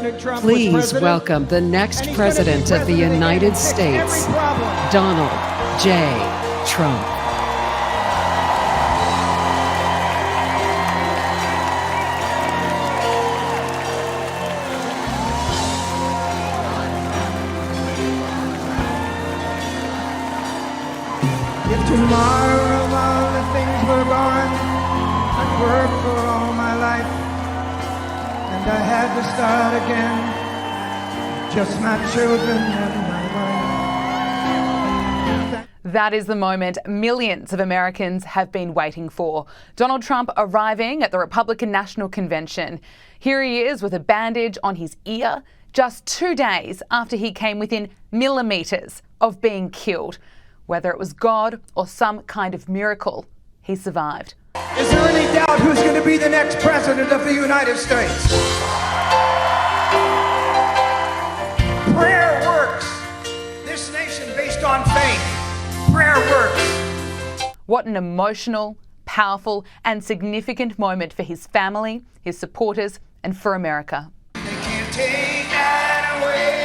Please welcome the next President of the United States, Donald J. Trump. If tomorrow all the things were gone, I'd work for all my life, and I had to start again, just my children and my wife. That is the moment millions of Americans have been waiting for. Donald Trump arriving at the Republican National Convention. Here he is with a bandage on his ear, just 2 days after he came within millimetres of being killed. Whether it was God or some kind of miracle, he survived. Is there any doubt who's going to be the next president of the United States? Prayer works. This nation based on faith. Prayer works. What an emotional, powerful and significant moment for his family, his supporters and for America. They can't take that away.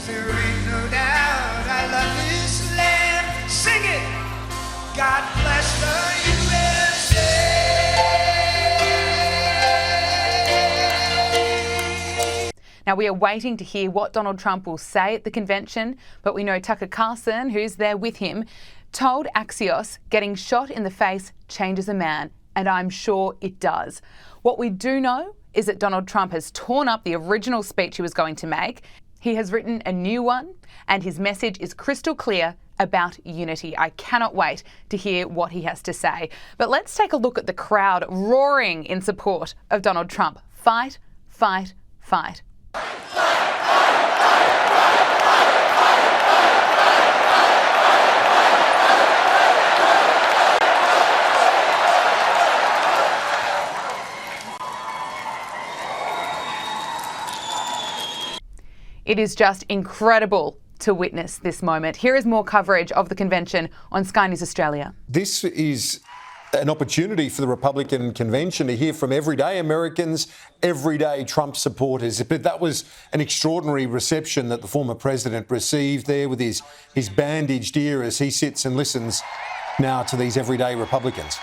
There ain't no doubt I love this land. Sing it! God bless the USA! Now, we are waiting to hear what Donald Trump will say at the convention, but we know Tucker Carlson, who's there with him, told Axios getting shot in the face changes a man, and I'm sure it does. What we do know is that Donald Trump has torn up the original speech he was going to make. He has written a new one, and his message is crystal clear about unity. I cannot wait to hear what he has to say. But let's take a look at the crowd roaring in support of Donald Trump. Fight, fight, fight. It is just incredible to witness this moment. Here is more coverage of the convention on Sky News Australia. This is an opportunity for the Republican convention to hear from everyday Americans, everyday Trump supporters. But that was an extraordinary reception that the former president received there with his bandaged ear as he sits and listens now to these everyday Republicans.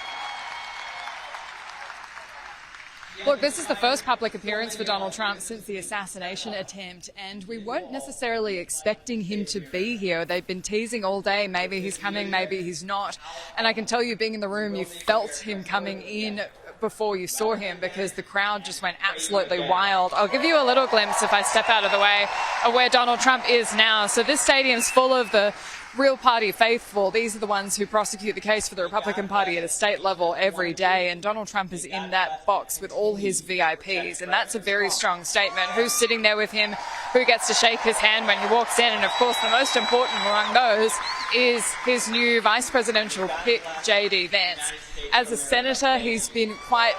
Look, this is the first public appearance for Donald Trump since the assassination attempt, and we weren't necessarily expecting him to be here. They've been teasing all day, maybe he's coming, maybe he's not. And I can tell you, being in the room, you felt him coming in before you saw him because the crowd just went absolutely wild. I'll give you a little glimpse, if I step out of the way, of where Donald Trump is now. So this stadium's full of the real party faithful. These are the ones who prosecute the case for the Republican Party at a state level every day, and Donald Trump is in that box with all his VIPs, and that's a very strong statement. Who's sitting there with him, who gets to shake his hand when he walks in, and of course the most important among those is his new vice presidential pick, J.D. Vance. As a senator, he's been quite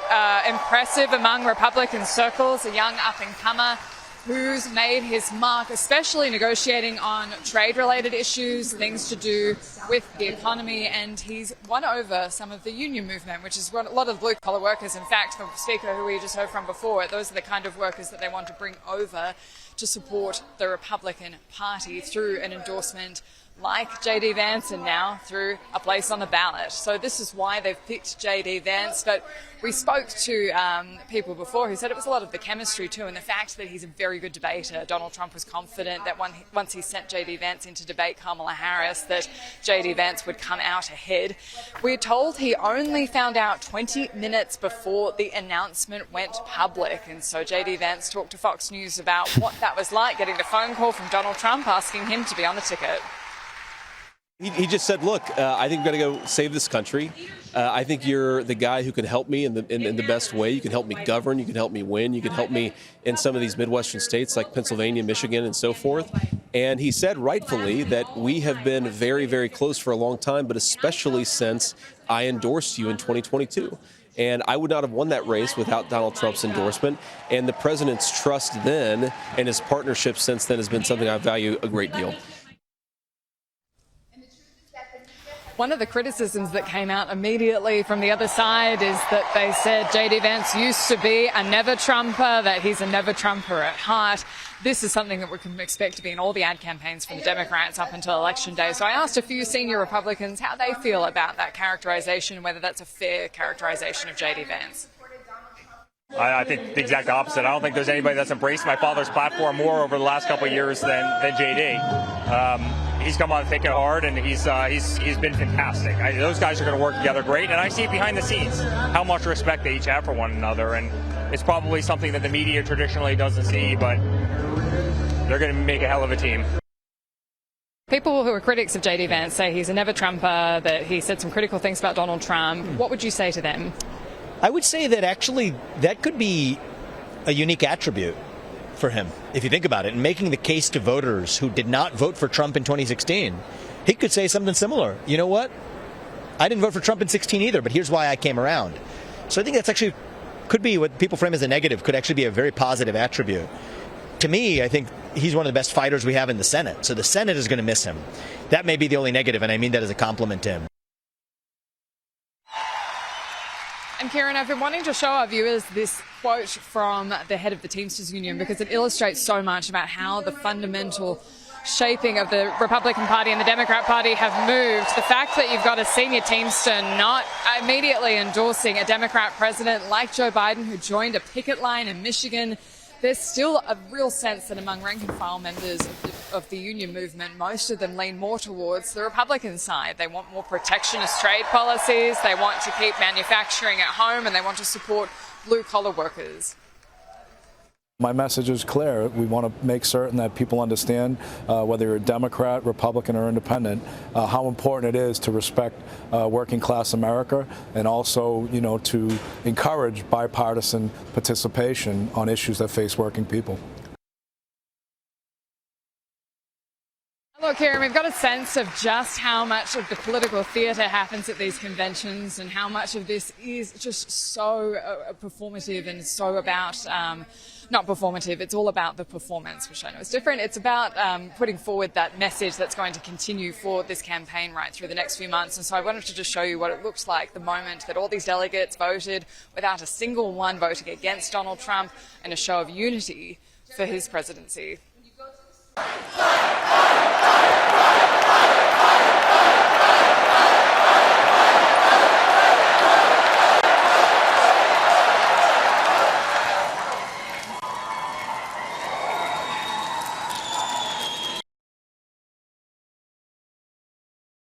impressive among Republican circles, a young up-and-comer who's made his mark, especially negotiating on trade-related issues, things to do with the economy, and he's won over some of the union movement, which is what a lot of blue-collar workers, in fact, the speaker who we just heard from before, those are the kind of workers that they want to bring over to support the Republican Party through an endorsement like J.D. Vance, and now through a place on the ballot. So this is why they've picked J.D. Vance. But we spoke to people before who said it was a lot of the chemistry too, and the fact that he's a very good debater. Donald Trump was confident that once he sent J.D. Vance in to debate Kamala Harris, that J.D. Vance would come out ahead. We're told he only found out 20 minutes before the announcement went public, and so J.D. Vance talked to Fox News about what that was like, getting the phone call from Donald Trump asking him to be on the ticket. He just said, look, I think we've got to go save this country. I think you're the guy who can help me in the best way. You can help me govern. You can help me win. You can help me in some of these Midwestern states like Pennsylvania, Michigan, and so forth. And he said rightfully that we have been very, very close for a long time, but especially since I endorsed you in 2022. And I would not have won that race without Donald Trump's endorsement. And the president's trust then and his partnership since then has been something I value a great deal. One of the criticisms that came out immediately from the other side is that they said J.D. Vance used to be a never-Trumper, that he's a never-Trumper at heart. This is something that we can expect to be in all the ad campaigns for the Democrats up until Election Day. So I asked a few senior Republicans how they feel about that characterization and whether that's a fair characterization of J.D. Vance. I think the exact opposite. I don't think there's anybody that's embraced my father's platform more over the last couple of years than JD. He's come on thick and hard, and he's been fantastic. Those guys are going to work together great, and I see it behind the scenes how much respect they each have for one another, and it's probably something that the media traditionally doesn't see, but they're going to make a hell of a team. People who are critics of J.D. Vance say he's a never-Trumper, that he said some critical things about Donald Trump. What would you say to them? I would say that actually that could be a unique attribute for him, if you think about it, and making the case to voters who did not vote for Trump in 2016. He could say something similar. You know what? I didn't vote for Trump in 2016 either, but here's why I came around. So I think that's actually could be what people frame as a negative, could actually be a very positive attribute. To me, I think he's one of the best fighters we have in the Senate. So the Senate is going to miss him. That may be the only negative, and I mean that as a compliment to him. And Kieran, I've been wanting to show our viewers this quote from the head of the Teamsters Union because it illustrates so much about how the fundamental shaping of the Republican Party and the Democrat Party have moved. The fact that you've got a senior Teamster not immediately endorsing a Democrat president like Joe Biden, who joined a picket line in Michigan, there's still a real sense that among rank-and-file members of the union movement, most of them lean more towards the Republican side. They want more protectionist trade policies, they want to keep manufacturing at home, and they want to support blue-collar workers. My message is clear. We want to make certain that people understand, whether you're a Democrat, Republican, or Independent, how important it is to respect working-class America, and also, to encourage bipartisan participation on issues that face working people. Look, Kieran, we've got a sense of just how much of the political theatre happens at these conventions and how much of this is just so performative and so about, not performative, it's all about the performance, which I know is different. It's about putting forward that message that's going to continue for this campaign right through the next few months. And so I wanted to just show you what it looks like the moment that all these delegates voted without a single one voting against Donald Trump, and a show of unity for his presidency.